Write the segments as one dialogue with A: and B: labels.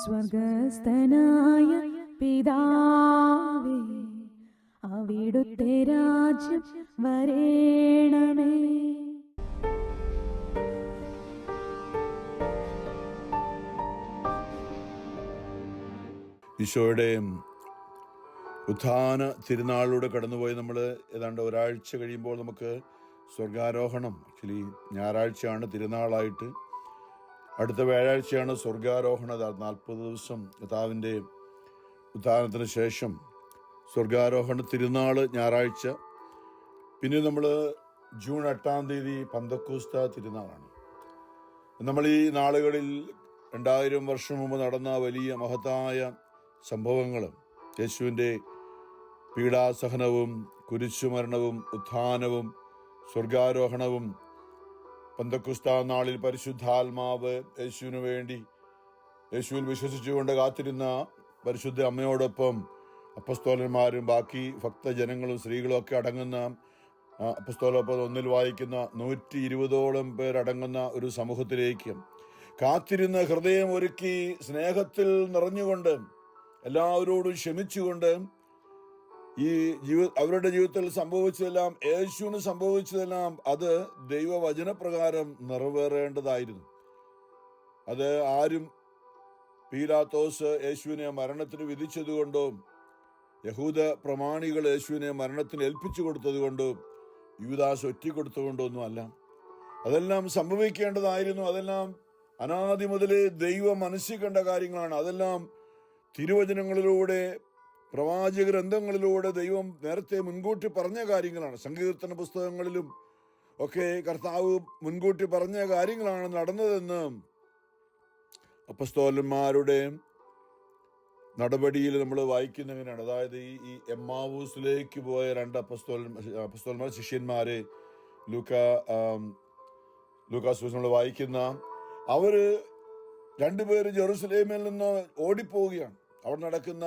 A: സ്വർഗസ്ഥനായ പിതാവേ, അവിടുത്തെ രാജ്യം വരേണമേ.
B: ഈശോയുടെ ഉത്ഥാന തിരുനാളിലൂടെ കടന്നുപോയി നമ്മൾ ഏതാണ്ട് ഒരാഴ്ച കഴിയുമ്പോൾ നമുക്ക് സ്വർഗാരോഹണം, ആക്ച്വലി ഞായറാഴ്ചയാണ് തിരുനാളായിട്ട്, അടുത്ത വ്യാഴാഴ്ചയാണ് സ്വർഗാരോഹണ. 40 ദിവസം കർത്താവിൻ്റെ ഉത്ഥാനത്തിന് ശേഷം സ്വർഗാരോഹണ തിരുനാൾ ഞായറാഴ്ച. പിന്നെ നമ്മൾ ജൂൺ 8-ാം തീയതി പന്തക്കോസ്ത തിരുനാളാണ്. നമ്മൾ ഈ നാളുകളിൽ 2000 വർഷം മുമ്പ് നടന്ന വലിയ മഹത്തായ സംഭവങ്ങളും യേശുവിൻ്റെ പീഡാസഹനവും കുരിശുമരണവും ഉത്ഥാനവും സ്വർഗാരോഹണവും, പന്തക്കുസ്ത നാളിൽ പരിശുദ്ധാത്മാവ് യേശുവിന് വേണ്ടി, യേശുവിൽ വിശ്വസിച്ചുകൊണ്ട് കാത്തിരുന്ന പരിശുദ്ധ അമ്മയോടൊപ്പം അപ്പസ്തോലന്മാരും ബാക്കി ഭക്തജനങ്ങളും സ്ത്രീകളും ഒക്കെ അടങ്ങുന്ന അപ്പസ്തോലൊപ്പം 1 വായിക്കുന്ന 120ഓളം പേരടങ്ങുന്ന ഒരു സമൂഹത്തിലേക്ക് കാത്തിരുന്ന് ഹൃദയം ഒരുക്കി സ്നേഹത്തിൽ നിറഞ്ഞുകൊണ്ട് എല്ലാവരോടും ക്ഷമിച്ചുകൊണ്ട് അവരുടെ ജീവിതത്തിൽ സംഭവിച്ചതെല്ലാം, യേശുവിന് സംഭവിച്ചതെല്ലാം അത് ദൈവവചനപ്രകാരം നിറവേറേണ്ടതായിരുന്നു. അത് ആരും പീലാത്തോസ് യേശുവിനെ മരണത്തിന് വിധിച്ചതുകൊണ്ടോ യഹൂദ പ്രമാണികൾ യേശുവിനെ മരണത്തിന് ഏൽപ്പിച്ചു കൊടുത്തതുകൊണ്ടോ യൂദാസ് ഒറ്റിക്കൊടുത്തുകൊണ്ടോ ഒന്നും അല്ല. അതെല്ലാം സംഭവിക്കേണ്ടതായിരുന്നു. അതെല്ലാം അനാദി മുതലേ ദൈവം മനസ്സിൽ കണ്ട കാര്യങ്ങളാണ്. അതെല്ലാം തിരുവചനങ്ങളിലൂടെ, പ്രവാചക ഗ്രന്ഥങ്ങളിലൂടെ ദൈവം നേരത്തെ മുൻകൂട്ടി പറഞ്ഞ കാര്യങ്ങളാണ്. സങ്കീർത്തന പുസ്തകങ്ങളിലും ഒക്കെ കർത്താവ് മുൻകൂട്ടി പറഞ്ഞ കാര്യങ്ങളാണ് നടന്നതെന്ന് അപ്പസ്തോലന്മാരുടെ നടപടിയിൽ നമ്മൾ വായിക്കുന്നതിനാണ്. അതായത് ഈ എമ്മാവൂസിലേക്ക് പോയ 2 അപ്പസ്തോലന്മാർ ശിഷ്യന്മാരെ ലൂക്കാസ് നമ്മൾ വായിക്കുന്ന, അവര് 2 പേര് ജെറുസലേമിൽ നിന്ന് ഓടിപ്പോവുകയാണ്. അവിടെ നടക്കുന്ന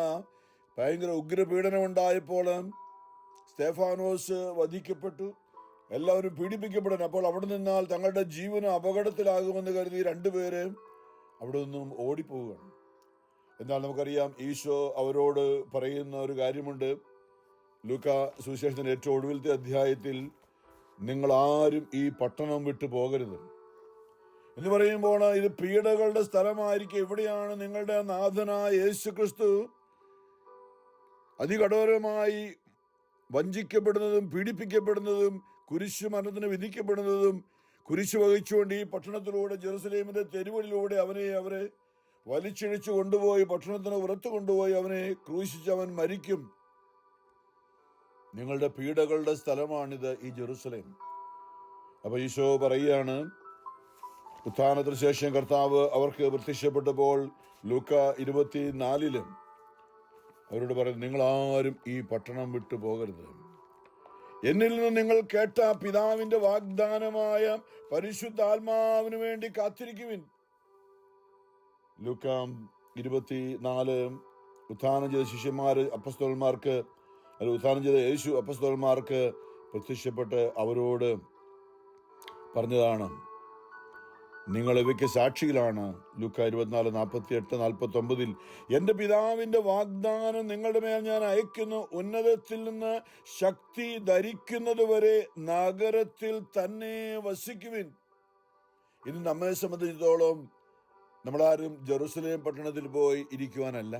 B: ഭയങ്കര ഉഗ്രപീഡനമുണ്ടായപ്പോൾ സ്തെഫാനോസ് വധിക്കപ്പെട്ടു, എല്ലാവരും പീഡിപ്പിക്കപ്പെടുന്നു. അപ്പോൾ അവിടെ നിന്നാൽ തങ്ങളുടെ ജീവന് അപകടത്തിലാകുമെന്ന് കരുതി 2 പേര് അവിടെ നിന്നും ഓടിപ്പോവുകയാണ്. എന്നാൽ നമുക്കറിയാം, ഈശോ അവരോട് പറയുന്ന ഒരു കാര്യമുണ്ട്. ലൂക്കാ സുവിശേഷത്തിന്റെ ഏറ്റവും ഒടുവിലത്തെ അധ്യായത്തിൽ, നിങ്ങൾ ആരും ഈ പട്ടണം വിട്ടു പോകരുത് എന്ന് പറയുമ്പോൾ, ഇത് പീഡകളുടെ സ്ഥലമായിരിക്കും. എവിടെയാണ് നിങ്ങളുടെ നാഥനായ യേശു ക്രിസ്തു അതികഠോരമായി വഞ്ചിക്കപ്പെടുന്നതും പീഡിപ്പിക്കപ്പെടുന്നതും കുരിശു മരണത്തിന് വിധിക്കപ്പെടുന്നതും, കുരിശു വഹിച്ചുകൊണ്ട് ഈ പട്ടണത്തിലൂടെ ജെറുസലേമിന്റെ തെരുവുകളിലൂടെ അവരെ വലിച്ചിഴിച്ചു കൊണ്ടുപോയി പട്ടണത്തിന് പുറത്തു കൊണ്ടുപോയി അവനെ ക്രൂശിച്ച് അവൻ മരിക്കും. നിങ്ങളുടെ പീഡകളുടെ സ്ഥലമാണിത്, ഈ ജെറുസലേം. അപ്പൊ ഈശോ പറയുകയാണ്, ഉത്ഥാനത്തിന് ശേഷം കർത്താവ് അവർക്ക് പ്രത്യക്ഷപ്പെട്ടപ്പോൾ ലൂക്കാ 24 അവരോട് പറയുന്നത്, നിങ്ങൾ ആരും ഈ പട്ടണം വിട്ടു പോകരുത്. എന്നിൽ നിന്ന് നിങ്ങൾ കേട്ട പിതാവിന്റെ വാഗ്ദാനമായ പരിശുദ്ധാത്മാവിന് വേണ്ടി കാത്തിരിക്കുവിൻ. ലൂക്കാ 24 ഉത്ഥാനം ചെയ്ത ശിഷ്യന്മാര് അപ്പസ്തോലന്മാർക്ക്, ഉത്ഥാനം ചെയ്ത യേശു അപ്പസ്തോലന്മാർക്ക് പ്രത്യക്ഷപ്പെട്ട് അവരോട് പറഞ്ഞതാണ്, നിങ്ങൾ ഇവയ്ക്ക് സാക്ഷികളാണ്. ലൂക്കാ 24:48-49 എന്റെ പിതാവിന്റെ വാഗ്ദാനം നിങ്ങളുടെ മേൽ ഞാൻ അയക്കുന്നു. ഉന്നതത്തിൽ നിന്ന് ശക്തി ധരിക്കുന്നത് വരെ നഗരത്തിൽ തന്നെ വസിക്കുവിൻ. ഇത് നമ്മെ സംബന്ധിച്ചിടത്തോളം നമ്മളാരും ജെറുസലേം പട്ടണത്തിൽ പോയി ഇരിക്കുവാനല്ല,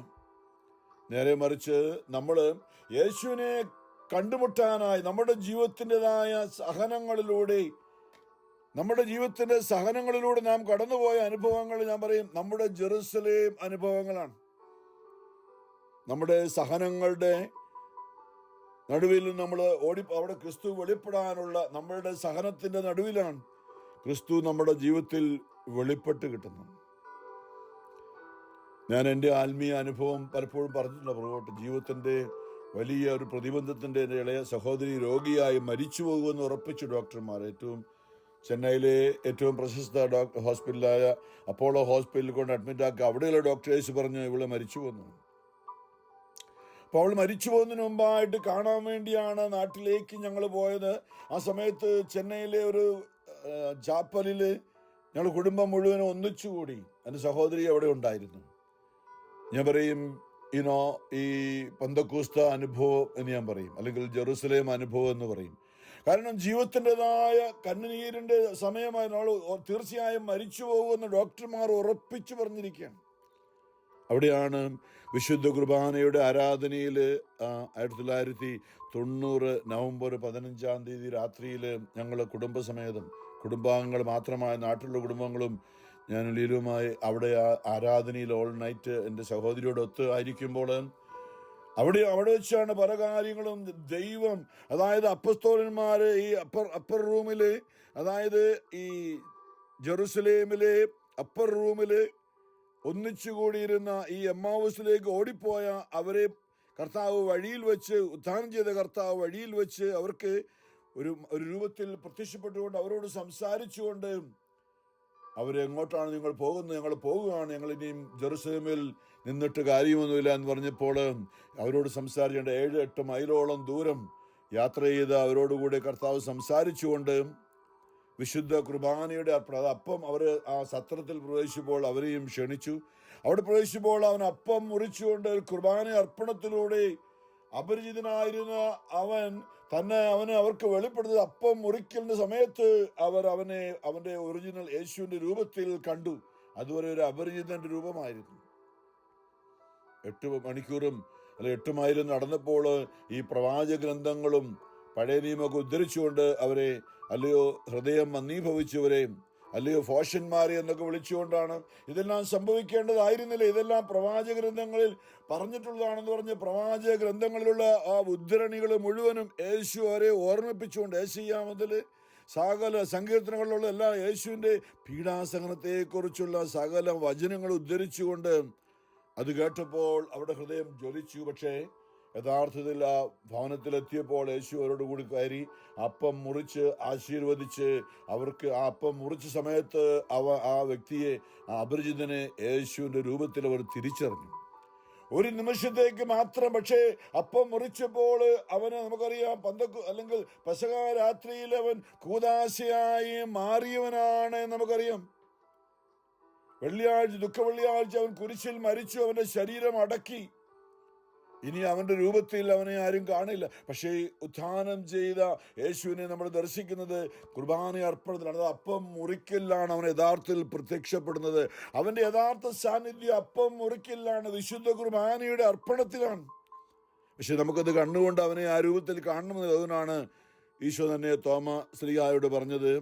B: നേരെ മറിച്ച് നമ്മൾ യേശുവിനെ കണ്ടുമുട്ടാനായി നമ്മുടെ ജീവിതത്തിൻ്റെതായ സഹനങ്ങളിലൂടെ നാം കടന്നുപോയ അനുഭവങ്ങൾ, ഞാൻ പറയും, നമ്മുടെ ജെറുസലേം അനുഭവങ്ങളാണ്. നമ്മുടെ സഹനങ്ങളുടെ നടുവിൽ നമ്മൾ അവിടെ ക്രിസ്തു വെളിപ്പെടാനുള്ള നമ്മളുടെ സഹനത്തിന്റെ നടുവിലാണ് ക്രിസ്തു നമ്മുടെ ജീവിതത്തിൽ വെളിപ്പെട്ട് കിട്ടുന്നത്. ഞാൻ എൻ്റെ ആത്മീയ അനുഭവം പലപ്പോഴും പറഞ്ഞിട്ടുണ്ട് പുറകോട്ട്. ജീവിതത്തിന്റെ വലിയ ഒരു പ്രതിബന്ധത്തിന്റെ എൻ്റെ ഇളയ സഹോദരി രോഗിയായി മരിച്ചു പോകുമെന്ന് ഉറപ്പിച്ചു ഡോക്ടർമാർ. ചെന്നൈയിലെ ഏറ്റവും പ്രശസ്ത ഹോസ്പിറ്റലായ അപ്പോളോ ഹോസ്പിറ്റലിൽ കൊണ്ട് അഡ്മിറ്റ് ആക്കുക. അവിടെയുള്ള ഡോക്ടേഴ്സ് പറഞ്ഞു ഇവള് മരിച്ചു പോന്നു. അപ്പോൾ അവൾ മരിച്ചു പോകുന്നതിന് മുമ്പായിട്ട് കാണാൻ വേണ്ടിയാണ് നാട്ടിലേക്ക് ഞങ്ങൾ പോയത്. ആ സമയത്ത് ചെന്നൈയിലെ ഒരു ചാപ്പലില് ഞങ്ങൾ കുടുംബം മുഴുവനും ഒന്നിച്ചുകൂടി. എൻ്റെ സഹോദരി അവിടെ ഉണ്ടായിരുന്നു. ഞാൻ പറയും ഈ പെന്തക്കോസ്ത അനുഭവം എന്ന് ഞാൻ പറയും, അല്ലെങ്കിൽ ജെറുസലേം അനുഭവം എന്ന് പറയും. കാരണം ജീവിതത്തിൻ്റെതായ കണ്ണുനീരിൻ്റെ സമയമായി നമ്മൾ തീർച്ചയായും മരിച്ചു പോകുമെന്ന് ഡോക്ടർമാർ ഉറപ്പിച്ചു പറഞ്ഞിരിക്കുകയാണ്. അവിടെയാണ് വിശുദ്ധ കുർബാനയുടെ ആരാധനയിൽ 1990 നവംബർ 15 രാത്രിയിൽ ഞങ്ങൾ കുടുംബസമേതം, കുടുംബാംഗങ്ങൾ മാത്രമായ നാട്ടിലുള്ള കുടുംബങ്ങളും ഞാൻ ലീലുമായി അവിടെ ആരാധനയിൽ ഓൾ നൈറ്റ് എൻ്റെ സഹോദരിയോടൊത്ത് ആയിരിക്കുമ്പോൾ അവിടെ വെച്ചാണ് പല കാര്യങ്ങളും ദൈവം, അതായത് അപ്പസ്തോലന്മാര് ഈ അപ്പർ റൂമില്, അതായത് ഈ ജെറുസലേമിലെ അപ്പർ റൂമില് ഒന്നിച്ചുകൂടിയിരുന്ന ഈ എമ്മാവൂസിലേക്ക് ഓടിപ്പോയ അവരെ കർത്താവ് വഴിയിൽ വെച്ച്, ഉദ്ധാനം ചെയ്ത കർത്താവ് വഴിയിൽ വെച്ച് അവർക്ക് ഒരു രൂപത്തിൽ പ്രത്യക്ഷപ്പെട്ടുകൊണ്ട് അവരോട് സംസാരിച്ചുകൊണ്ട്, അവരെങ്ങോട്ടാണ് നിങ്ങൾ പോകുന്നത്? ഞങ്ങൾ പോകുകയാണ്, ഞങ്ങൾ ഇനിയും ജെറുസലേമിൽ നിന്നിട്ട് കാര്യമൊന്നുമില്ല എന്ന് പറഞ്ഞപ്പോൾ അവരോട് സംസാരിക്കേണ്ട 7-8 മൈലോളം ദൂരം യാത്ര ചെയ്ത് അവരോടുകൂടി കർത്താവ് സംസാരിച്ചുകൊണ്ട് വിശുദ്ധ കുർബാനയുടെ അപ്പം അവർ ആ സത്രത്തിൽ പ്രവേശിച്ചപ്പോൾ അവരെയും ക്ഷണിച്ചു. അവിടെ പ്രവേശിച്ചപ്പോൾ അവൻ അപ്പം മുറിച്ചുകൊണ്ട് കുർബാന അർപ്പണത്തിലൂടെ അപരിചിതനായിരുന്ന അവന് അവർക്ക് വെളിപ്പെടുന്നത് അപ്പം മുറിക്കുന്ന സമയത്ത് അവന്റെ ഒറിജിനൽ യേശുവിന്റെ രൂപത്തിൽ കണ്ടു. അതുവരെ ഒരു അപരിചിതന്റെ രൂപമായിരുന്നു. 8 മണിക്കൂറും അല്ലെ 8 മൈലും നടന്നപ്പോൾ ഈ പ്രവാചക ഗ്രന്ഥങ്ങളും പഴയ നിയമമൊക്കെ ഉദ്ധരിച്ചുകൊണ്ട് അവരെ, അല്ലയോ ഹൃദയം മന്ദീഭവിച്ചവരെ, അല്ലയോ ഫോഷന്മാരെ എന്നൊക്കെ വിളിച്ചുകൊണ്ടാണ് ഇതെല്ലാം സംഭവിക്കേണ്ടതായിരുന്നില്ല. ഇതെല്ലാം പ്രവാചക ഗ്രന്ഥങ്ങളിൽ പറഞ്ഞിട്ടുള്ളതാണെന്ന് പറഞ്ഞ് പ്രവാചക ഗ്രന്ഥങ്ങളിലുള്ള ആ ഉദ്ധരണികൾ മുഴുവനും യേശു അവരെ ഓർമ്മിപ്പിച്ചുകൊണ്ട്, യേശയ്യാ മുതൽ സകല സങ്കീർത്തനങ്ങളിലുള്ള എല്ലാ യേശുവിൻ്റെ പീഡാസഹനത്തെക്കുറിച്ചുള്ള സകല വചനങ്ങൾ ഉദ്ധരിച്ചുകൊണ്ട് അത് കേട്ടപ്പോൾ അവിടെ ഹൃദയം ജ്വലിച്ചു. പക്ഷേ യഥാർത്ഥത്തിൽ ആ ഭവനത്തിലെത്തിയപ്പോൾ യേശു അവരോട് കൂടി കയറി അപ്പം മുറിച്ച് ആശീർവദിച്ച് അവർക്ക് ആ അപ്പം മുറിച്ച സമയത്ത് ആ വ്യക്തിയെ, ആ അപരിചിതനെ യേശുവിന്റെ രൂപത്തിൽ അവർ തിരിച്ചറിഞ്ഞു. ഒരു നിമിഷത്തേക്ക് മാത്രം. പക്ഷേ അപ്പം മുറിച്ചപ്പോൾ അവന്, നമുക്കറിയാം, അല്ലെങ്കിൽ പെസഹ രാത്രിയിൽ അവൻ കൂദാശയായി മാറിയവനാണ് നമുക്കറിയാം. ദുഃഖ വെള്ളിയാഴ്ച അവൻ കുരിശിൽ മരിച്ചു, അവന്റെ ശരീരം അടക്കി. ഇനി അവന്റെ രൂപത്തിൽ അവനെ ആരും കാണില്ല. പക്ഷേ ഉത്ഥാനം ചെയ്ത യേശുവിനെ നമ്മൾ ദർശിക്കുന്നത് കുർബാന അർപ്പണത്തിലാണ്. അത് അപ്പം മുറിക്കലാണ് അവൻ യഥാർത്ഥത്തിൽ പ്രത്യക്ഷപ്പെടുന്നത്. അവന്റെ യഥാർത്ഥ സാന്നിധ്യം അപ്പം മുറിക്കലാണ്, വിശുദ്ധ കുർബാനയുടെ അർപ്പണത്തിലാണ്. പക്ഷെ നമുക്കത് കണ്ണുകൊണ്ട് അവനെ ആ രൂപത്തിൽ കാണണമെന്ന്. അതുകൊണ്ടാണ് ഈശോ തന്നെ തോമാശ്ലീഹായോട് പറഞ്ഞത്,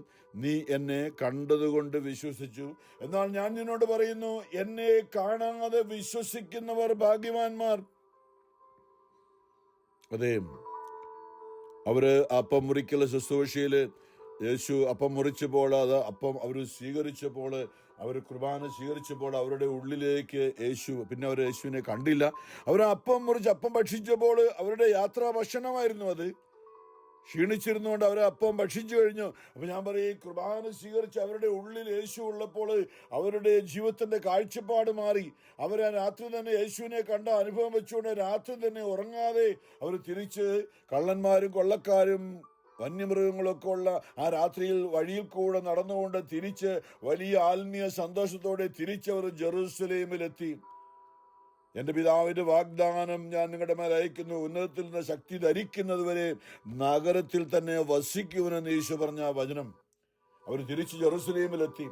B: നീ എന്നെ കണ്ടതുകൊണ്ട് വിശ്വസിച്ചു, എന്നാൽ ഞാൻ നിന്നോട് പറയുന്നു, എന്നെ കാണാതെ വിശ്വസിക്കുന്നവർ ഭാഗ്യവാന്മാർ. അതെ, അവര് അപ്പം മുറിക്കൽ ശുശ്രൂഷയില് യേശു അപ്പം മുറിച്ചപ്പോൾ, അത് അപ്പം അവർ സ്വീകരിച്ചപ്പോൾ, അവർ കുർബാന സ്വീകരിച്ചപ്പോൾ അവരുടെ ഉള്ളിലേക്ക് പിന്നെ അവർ യേശുവിനെ കണ്ടില്ല. അവർ അപ്പം മുറിച്ച് അപ്പം ഭക്ഷിച്ചപ്പോൾ അവരുടെ യാത്രാ ഭക്ഷണമായിരുന്നു അത്. ക്ഷീണിച്ചിരുന്നുകൊണ്ട് അവരെ അപ്പം ഭക്ഷിച്ചു കഴിഞ്ഞു. അപ്പൊ ഞാൻ പറയും, കുർബാന സ്വീകരിച്ച് അവരുടെ ഉള്ളിൽ യേശു ഉള്ളപ്പോൾ അവരുടെ ജീവിതത്തിന്റെ കാഴ്ചപ്പാട് മാറി. അവർ ആ രാത്രി തന്നെ യേശുവിനെ കണ്ട അനുഭവം വെച്ചുകൊണ്ട് രാത്രി തന്നെ ഉറങ്ങാതെ അവർ തിരിച്ച്, കള്ളന്മാരും കൊള്ളക്കാരും വന്യമൃഗങ്ങളൊക്കെ ഉള്ള ആ രാത്രിയിൽ വഴിയിൽ കൂടെ നടന്നുകൊണ്ട് തിരിച്ച് വലിയ ആത്മീയ സന്തോഷത്തോടെ തിരിച്ചവർ ജെറുസലേമിലെത്തി. എന്റെ പിതാവിന്റെ വാഗ്ദാനം ഞാൻ നിങ്ങളുടെ മേൽ അയക്കുന്നു, ഉന്നതത്തിൽ നിന്ന് ശക്തി ധരിക്കുന്നത് വരെ നഗരത്തിൽ തന്നെ വസിക്കുവനെന്ന് യേശു പറഞ്ഞ വചനം. അവർ തിരിച്ച് ജെറുസലേമിലെത്തി.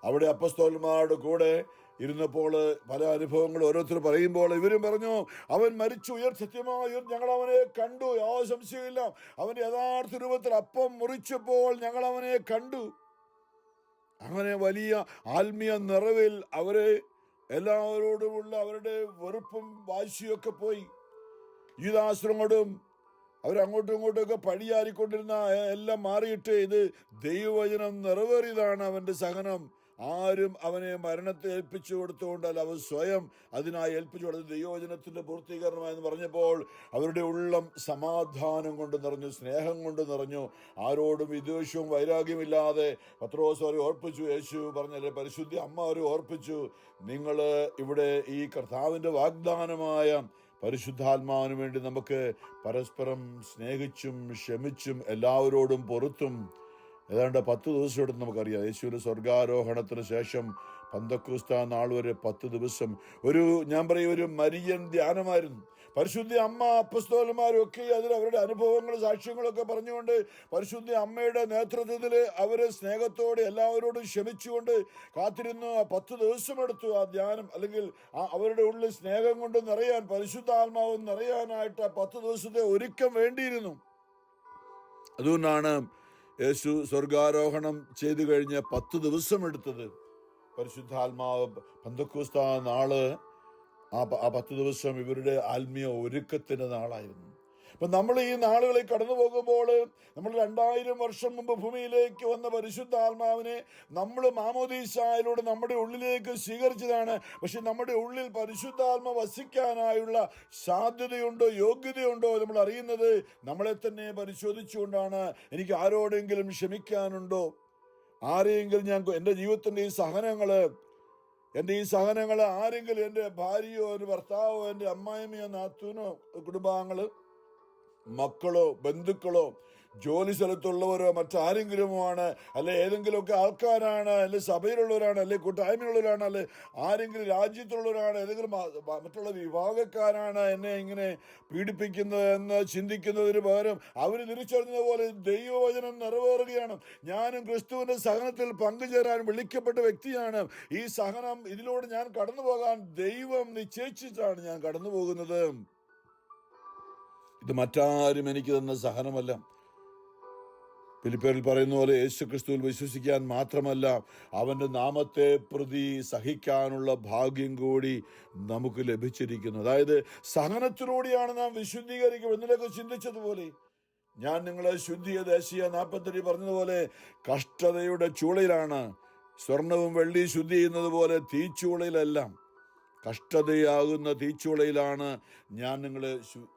B: അവിടെ അപ്പസ്തോലന്മാരുടെ കൂടെ ഇരുന്നപ്പോൾ പല അനുഭവങ്ങൾ ഓരോരുത്തർ പറയുമ്പോൾ ഇവരും പറഞ്ഞു, അവൻ മരിച്ചു സത്യമായി ഞങ്ങൾ അവനെ കണ്ടു, യാതൊരു സംശയമില്ല. അവന്റെ യഥാർത്ഥ രൂപത്തിൽ അപ്പം മുറിച്ചപ്പോൾ ഞങ്ങൾ അവനെ കണ്ടു. അങ്ങനെ വലിയ ആത്മീയ നിറവിൽ അവരെ എല്ലാവരോടുമുള്ള അവരുടെ വെറുപ്പും വാശിയൊക്കെ പോയി. യൂദാശ്രമോടും അവരങ്ങോട്ടും ഇങ്ങോട്ടുമൊക്കെ പഴിയാറിക്കൊണ്ടിരുന്ന എല്ലാം മാറിയിട്ട് ഇത് ദൈവവചനം നിറവേറിയതാണ് അവന്റെ സഹനം. ആരും അവനെ മരണത്തെ ഏൽപ്പിച്ചു കൊടുത്തുകൊണ്ടല്ല, അവൻ സ്വയം അതിനായി ഏൽപ്പിച്ചു കൊടുത്തത് ദൈവവചനത്തിന്റെ പൂർത്തീകരണമായെന്ന് പറഞ്ഞപ്പോൾ അവരുടെ ഉള്ളം സമാധാനം കൊണ്ട് നിറഞ്ഞു, സ്നേഹം കൊണ്ട് നിറഞ്ഞു. ആരോടും വിദ്വേഷവും വൈരാഗ്യമില്ലാതെ പത്രോസ് അവരെ ഓർപ്പിച്ചു. യേശു പറഞ്ഞല്ലേ, പരിശുദ്ധ അമ്മ അവരെ ഓർപ്പിച്ചു, നിങ്ങൾ ഇവിടെ ഈ കർത്താവിന്റെ വാഗ്ദാനമായ പരിശുദ്ധാത്മാവിന് വേണ്ടി നമുക്ക് പരസ്പരം സ്നേഹിച്ചും ക്ഷമിച്ചും എല്ലാവരോടും പൊറുത്തും ഏതാണ്ട് 10 ദിവസം എടുത്ത് നമുക്കറിയാം. യേശുവിന്റെ സ്വർഗാരോഹണത്തിന് ശേഷം പന്തക്കോസ്താ നാൾ വരെ 10 ദിവസം ഞാൻ പറയും ഒരു മരിയൻ ധ്യാനമായിരുന്നു. പരിശുദ്ധ അമ്മ അപ്പസ്തോലന്മാരും ഒക്കെ അതിൽ അവരുടെ അനുഭവങ്ങളും സാക്ഷ്യങ്ങളൊക്കെ പറഞ്ഞുകൊണ്ട് പരിശുദ്ധ അമ്മയുടെ നേതൃത്വത്തിൽ അവര് സ്നേഹത്തോടെ എല്ലാവരോടും ക്ഷമിച്ചുകൊണ്ട് കാത്തിരുന്നു. 10 ദിവസം എടുത്തു ആ ധ്യാനം, അല്ലെങ്കിൽ അവരുടെ ഉള്ളിൽ സ്നേഹം കൊണ്ട് നിറയാൻ, പരിശുദ്ധാത്മാവ് നിറയാനായിട്ട് 10 ദിവസത്തെ ഒരുക്കം വേണ്ടിയിരുന്നു. അതുകൊണ്ടാണ് യേശു സ്വർഗാരോഹണം ചെയ്തു കഴിഞ്ഞ് 10 ദിവസം എടുത്തത്. പരിശുദ്ധാത്മാവ് പന്തക്കോസ്താ നാള് ആ 10 ദിവസം ഇവരുടെ ആത്മീയ ഒരുക്കത്തിന്റെ നാളായിരുന്നു. അപ്പൊ നമ്മൾ ഈ നാളുകളിൽ കടന്നു പോകുമ്പോൾ നമ്മൾ 2000 വർഷം മുമ്പ് ഭൂമിയിലേക്ക് വന്ന പരിശുദ്ധാത്മാവിനെ നമ്മൾ മാമോദീസായിലൂടെ നമ്മുടെ ഉള്ളിലേക്ക് സ്വീകരിച്ചതാണ്. പക്ഷെ നമ്മുടെ ഉള്ളിൽ പരിശുദ്ധാത്മ വസിക്കാനായുള്ള സാധ്യതയുണ്ടോ, യോഗ്യതയുണ്ടോ നമ്മൾ അറിയുന്നത് നമ്മളെ തന്നെ പരിശോധിച്ചുകൊണ്ടാണ്. എനിക്ക് ആരോടെങ്കിലും ക്ഷമിക്കാനുണ്ടോ, ആരെയെങ്കിലും ഞാൻ എൻ്റെ ജീവിതത്തിന്റെ ഈ സഹനങ്ങൾ ആരെങ്കിലും, എൻ്റെ ഭാര്യയോ എൻ്റെ ഭർത്താവോ എൻ്റെ അമ്മായിമ്മയോ നാത്തൂനോ കുടുംബാംഗങ്ങള് മക്കളോ ബന്ധുക്കളോ ജോലി സ്ഥലത്തുള്ളവരോ മറ്റാരെങ്കിലുമാണ്, അല്ലെ ഏതെങ്കിലുമൊക്കെ ആൾക്കാരാണ്, അല്ലെ സഭയിലുള്ളവരാണ്, അല്ലെ കൂട്ടായ്മയുള്ളവരാണ്, അല്ലെ ആരെങ്കിലും രാജ്യത്തുള്ളവരാണ്, ഏതെങ്കിലും മറ്റുള്ള വിഭാഗക്കാരാണ് എന്നെ ഇങ്ങനെ പീഡിപ്പിക്കുന്നത് എന്ന് ചിന്തിക്കുന്നതിന് പകരം അവർ തിരിച്ചറിഞ്ഞതുപോലെ ദൈവവചനം നിറവേറുകയാണ്. ഞാനും ക്രിസ്തുവിന്റെ സഹനത്തിൽ പങ്കുചേരാൻ വിളിക്കപ്പെട്ട വ്യക്തിയാണ്. ഈ സഹനം ഇതിലൂടെ ഞാൻ കടന്നു പോകാൻ ദൈവം നിശ്ചയിച്ചിട്ടാണ് ഞാൻ കടന്നു പോകുന്നത്. ഇത് മറ്റാരും എനിക്ക് തന്ന സഹനമല്ല. ഫിലിപ്പിയരിൽ പറയുന്ന പോലെ യേശു ക്രിസ്തുവിൽ വിശ്വസിക്കാൻ മാത്രമല്ല, അവന്റെ നാമത്തെ പ്രതി സഹിക്കാനുള്ള ഭാഗ്യം കൂടി നമുക്ക് ലഭിച്ചിരിക്കുന്നു. അതായത് സഹനത്തിലൂടെയാണ് നാം വിശുദ്ധീകരിക്കുക. എന്നിലൊക്കെ ചിന്തിച്ചതുപോലെ ഞാൻ നിങ്ങളെ ശുദ്ധിയ ദേശീയ 43 പറഞ്ഞതുപോലെ കഷ്ടതയുടെ ചൂളയിലാണ്. സ്വർണവും വെള്ളി ശുദ്ധി ചെയ്യുന്നത് പോലെ തീച്ചൂളയിലെല്ലാം കഷ്ടതയാകുന്ന തീച്ചൂളയിലാണ് ഞാൻ നിങ്ങളെ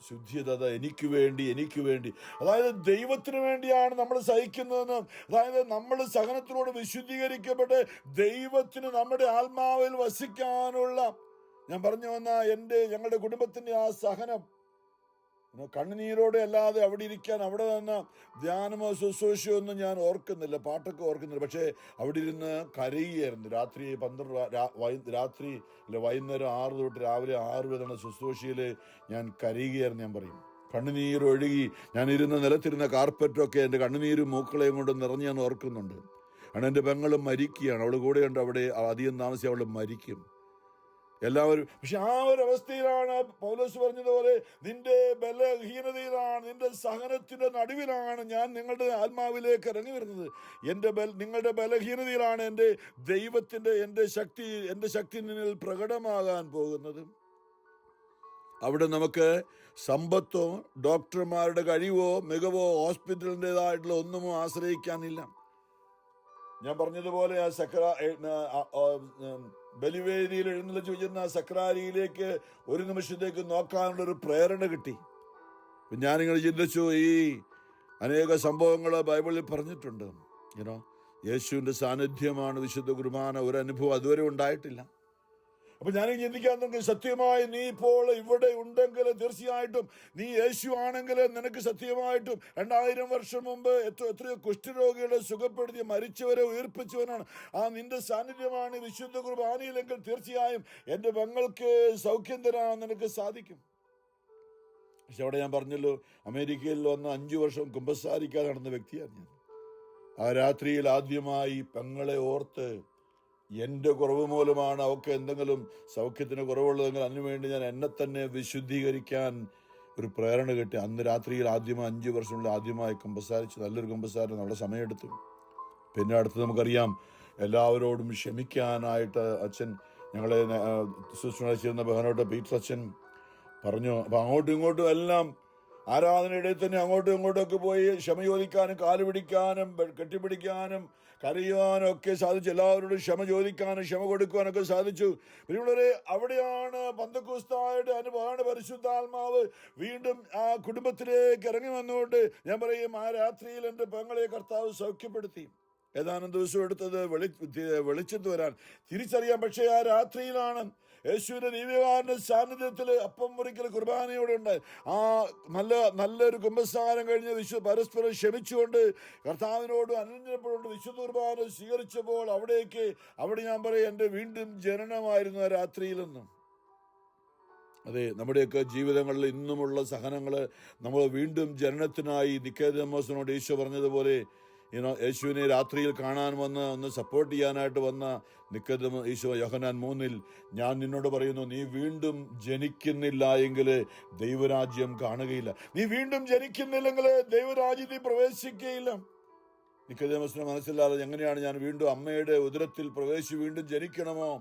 B: ശുദ്ധിയത എനിക്ക് വേണ്ടി അതായത് ദൈവത്തിന് വേണ്ടിയാണ് നമ്മൾ സഹിക്കുന്നതെന്ന്. അതായത് നമ്മൾ സഹനത്തിലൂടെ വിശുദ്ധീകരിക്കപ്പെട്ട് ദൈവത്തിന് നമ്മുടെ ആത്മാവിൽ വസിക്കാനുള്ള, ഞാൻ പറഞ്ഞു വന്ന ഞങ്ങളുടെ കുടുംബത്തിന്റെ ആ സഹനം കണ്ണുനീരോടെ അല്ലാതെ അവിടെ ഇരിക്കാൻ, അവിടെ നിന്ന് ധ്യാനമോ ശുശ്രൂഷയോ ഒന്നും ഞാൻ ഓർക്കുന്നില്ല, പാട്ടൊക്കെ ഓർക്കുന്നില്ല. പക്ഷേ അവിടെ ഇരുന്ന് കരയുകയായിരുന്നു. രാത്രി 12 വൈകുന്നേരം 6 തൊട്ട് രാവിലെ 6 വരെയുള്ള ശുശ്രൂഷയിൽ ഞാൻ കരയുകയായിരുന്നു. ഞാൻ പറയും കണ്ണുനീരൊഴുകി ഞാൻ ഇരുന്ന നിലത്തിരുന്ന കാർപ്പറ്റൊക്കെ എൻ്റെ കണ്ണുനീരും മൂക്കളയും കൊണ്ട് നിറഞ്ഞ് ഞാൻ ഓർക്കുന്നുണ്ട്. കാരണം എൻ്റെ പെങ്ങളും മരിക്കുകയാണ്, അവൾ കൂടെയുണ്ട് അവിടെ. അധികം താമസിച്ച് അവൾ മരിക്കും എല്ലാവരും. പക്ഷെ ആ ഒരു അവസ്ഥയിലാണ് പൗലോസ് പറഞ്ഞതുപോലെ നിന്റെ ബലഹീനതയിലാണ്, നിന്റെ സഹനത്തിന്റെ നടുവിലാണ് ഞാൻ നിങ്ങളുടെ ആത്മാവിലേക്ക് ഇറങ്ങി വരുന്നത്. നിങ്ങളുടെ ബലഹീനതയിലാണ് എൻ്റെ ശക്തി നിന്നിൽ പ്രകടമാകാൻ പോകുന്നത്. അവിടെ നമുക്ക് സമ്പത്തോ ഡോക്ടർമാരുടെ കഴിവോ മികവോ ഹോസ്പിറ്റലിൻ്റെതായിട്ടുള്ള ഒന്നുമോ ആശ്രയിക്കാനില്ല. ഞാൻ പറഞ്ഞതുപോലെ ബലിവേദിയിൽ എഴുന്നള്ളിച്ച് വെച്ചിരുന്ന സക്രാരിയിലേക്ക് ഒരു നിമിഷത്തേക്ക് നോക്കാനുള്ളൊരു പ്രേരണ കിട്ടി. ഞാനിങ്ങനെ ചിന്തിച്ചു, ഈ അനേക സംഭവങ്ങൾ ബൈബിളിൽ പറഞ്ഞിട്ടുണ്ട്. യേശുവിൻ്റെ സാന്നിധ്യമാണ് വിശുദ്ധ കുർബാന. ഒരു അനുഭവം അതുവരെ ഉണ്ടായിട്ടില്ല. അപ്പൊ ഞാനീ ചിന്തിക്കാൻ തുടങ്ങി, സത്യമായി നീ ഇപ്പോൾ ഇവിടെ ഉണ്ടെങ്കിൽ തീർച്ചയായിട്ടും നീ യേശു ആണെങ്കിൽ നിനക്ക് സത്യമായിട്ടും 2000 വർഷം മുമ്പ് എത്രയോ കുഷ്ഠരോഗികളെ സുഖപ്പെടുത്തി മരിച്ചവരെ ഉയർപ്പിച്ചവനാണ്. നിന്റെ സാന്നിധ്യമാണ് വിശുദ്ധ കുർബാനയിലെങ്കിൽ തീർച്ചയായും എൻ്റെ പെങ്ങൾക്ക് സൗഖ്യം തരാൻ നിനക്ക് സാധിക്കും. പക്ഷെ അവിടെ ഞാൻ പറഞ്ഞല്ലോ, അമേരിക്കയിൽ വന്ന് 5 വർഷം കുമ്പസാരിക്കാതെ നടന്ന വ്യക്തിയാണ് ഞാൻ. ആ രാത്രിയിൽ ആദ്യമായി പെങ്ങളെ ഓർത്ത്, എൻ്റെ കുറവ് മൂലമാണ് അവർക്ക് എന്തെങ്കിലും സൗഖ്യത്തിന് കുറവുള്ളതെങ്കിൽ അതിനുവേണ്ടി ഞാൻ എന്നെ തന്നെ വിശുദ്ധീകരിക്കാൻ ഒരു പ്രേരണ കിട്ടി. അന്ന് രാത്രിയിൽ 5 വർഷമുള്ള ആദ്യമായി കുമ്പസാരിച്ച് നല്ലൊരു കുമ്പസാരം നമ്മുടെ സമയമെടുത്തു. പിന്നെ അടുത്ത് നമുക്കറിയാം, എല്ലാവരോടും ക്ഷമിക്കാനായിട്ട് അച്ഛൻ ഞങ്ങളെ ശുശ്രൂഷ ചെയ്യുന്ന ബഹനോട്ട് പീറ്റർ അച്ഛൻ പറഞ്ഞു. അപ്പം അങ്ങോട്ടും ഇങ്ങോട്ടും എല്ലാം ആരാധനയിടയിൽ തന്നെ അങ്ങോട്ടും ഇങ്ങോട്ടൊക്കെ പോയി ക്ഷമ ചോദിക്കാനും കാല് പിടിക്കാനും കെട്ടിപ്പിടിക്കാനും കരയുവാനും ഒക്കെ സാധിച്ചു. എല്ലാവരോടും ക്ഷമ ചോദിക്കാനും ക്ഷമ കൊടുക്കുവാനൊക്കെ സാധിച്ചു. പിന്നെയുള്ളവരെ അവിടെയാണ് പന്തക്കോസ്തായുടെ അനുഭവമാണ്. പരിശുദ്ധാത്മാവ് വീണ്ടും ആ കുടുംബത്തിലേക്ക് ഇറങ്ങി വന്നുകൊണ്ട് ഞാൻ പറയും, ആ രാത്രിയിൽ എൻ്റെ പെങ്ങളെ കർത്താവ് സൗഖ്യപ്പെടുത്തി. ഏതാനും ദിവസം എടുത്തത് വെളിച്ചത്ത് വരാൻ, തിരിച്ചറിയാം. പക്ഷേ ആ രാത്രിയിലാണ് യേശുവിന്റെ ദിവ്യകാരുണ്യ സാന്നിധ്യത്തിൽ അപ്പം മുറിക്കൽ കുർബാനയോടെ ഉണ്ട്. ആ നല്ലൊരു കുമ്പസാരം കഴിഞ്ഞ് പരസ്പരം ക്ഷമിച്ചുകൊണ്ട് കർത്താവിനോട് അനുരഞ്ജനപ്പെട്ടുകൊണ്ട് വിശുദ്ധ കുർബാന സ്വീകരിച്ചപ്പോൾ അവിടെ ഞാൻ പറയും, എൻ്റെ വീണ്ടും ജനനമായിരുന്നു ആ രാത്രിയിലെന്നും. അതെ, നമ്മുടെയൊക്കെ ജീവിതങ്ങളിൽ ഇന്നുമുള്ള സഹനങ്ങൾ നമ്മൾ വീണ്ടും ജനനത്തിനായി നിക്കോദെമോസിനോട് ഈശോ പറഞ്ഞതുപോലെ യേശുവിനെ രാത്രിയിൽ കാണാൻ ഒന്ന് സപ്പോർട്ട് ചെയ്യാനായിട്ട് വന്ന ഈശോ യോഹന്നാൻ 3 ഞാൻ നിന്നോട് പറയുന്നു, നീ വീണ്ടും ജനിക്കുന്നില്ല എങ്കിൽ ദൈവരാജ്യം കാണുകയില്ല. നീ വീണ്ടും ജനിക്കുന്നില്ലെങ്കിൽ ദൈവരാജ്യത്തിൽ പ്രവേശിക്കുകയില്ല. നിക്കോദെമോസിന് മനസ്സിലാതെ, എങ്ങനെയാണ് ഞാൻ വീണ്ടും അമ്മയുടെ ഉദരത്തിൽ പ്രവേശിച്ച് വീണ്ടും ജനിക്കണമോ?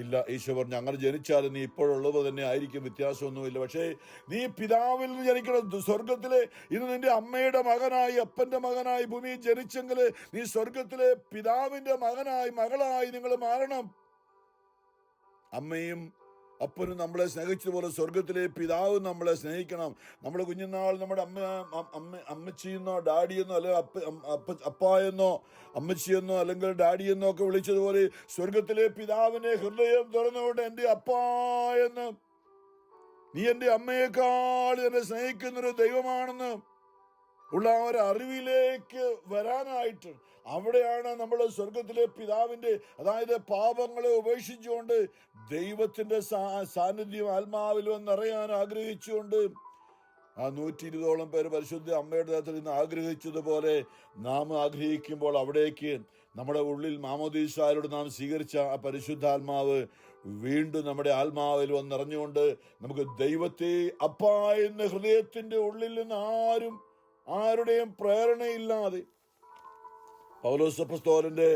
B: ഇല്ല. ഈശോ പറഞ്ഞു, അങ്ങനെ ജനിച്ചാൽ നീ ഇപ്പോഴുള്ളത് തന്നെ ആയിരിക്കും, വ്യത്യാസമൊന്നുമില്ല. പക്ഷേ നീ പിതാവിൽ നിന്ന് ജനിക്കണം. സ്വർഗത്തിലെ ഇന്ന് നിന്റെ അമ്മയുടെ മകനായി, അപ്പന്റെ മകനായി ഭൂമിയിൽ ജനിച്ചെങ്കിൽ നീ സ്വർഗത്തിലെ പിതാവിന്റെ മകളായി നിങ്ങൾ മാറണം. അമ്മയും അപ്പനും നമ്മളെ സ്നേഹിച്ചതുപോലെ സ്വർഗത്തിലെ പിതാവും നമ്മളെ സ്നേഹിക്കണം. നമ്മുടെ കുഞ്ഞുനാൾ നമ്മുടെ അമ്മച്ചിയെന്നോ ഡാഡിയെന്നോ അല്ലെങ്കിൽ അപ്പായെന്നോ അമ്മച്ചിയെന്നോ അല്ലെങ്കിൽ ഡാഡിയെന്നോ ഒക്കെ വിളിച്ചതുപോലെ സ്വർഗത്തിലെ പിതാവിനെ ഹൃദയം തുറന്നുകൊണ്ട് എൻ്റെ അപ്പാ എന്ന്, നീ എൻ്റെ അമ്മയെക്കാൾ എന്നെ സ്നേഹിക്കുന്നൊരു ദൈവമാണെന്ന് ഉള്ള ഒരു അറിവിലേക്ക് വരാനായിട്ട്, അവിടെയാണ് നമ്മൾ സ്വർഗത്തിലെ പിതാവിന്റെ, അതായത് പാപങ്ങളെ ഉപേക്ഷിച്ചുകൊണ്ട് ദൈവത്തിന്റെ സാന്നിധ്യം ആത്മാവിൽ വന്നറിയാൻ ആഗ്രഹിച്ചുകൊണ്ട് ആ 120ഓളം പേര് പരിശുദ്ധ അമ്മയുടെ നേതൃത്വത്തിൽ നിന്ന് ആഗ്രഹിച്ചതുപോലെ നാം ആഗ്രഹിക്കുമ്പോൾ അവിടേക്ക് നമ്മുടെ ഉള്ളിൽ മാമോദീസായോട് നാം സ്വീകരിച്ച ആ പരിശുദ്ധാത്മാവ് വീണ്ടും നമ്മുടെ ആത്മാവിൽ വന്നിറഞ്ഞുകൊണ്ട് നമുക്ക് ദൈവത്തെ അപ്പാ എന്ന ഹൃദയത്തിന്റെ ഉള്ളിൽ നിന്ന് ആരുടെയും പ്രേരണയില്ലാതെ, പൗലോസ് അപ്പോസ്തലന്റെ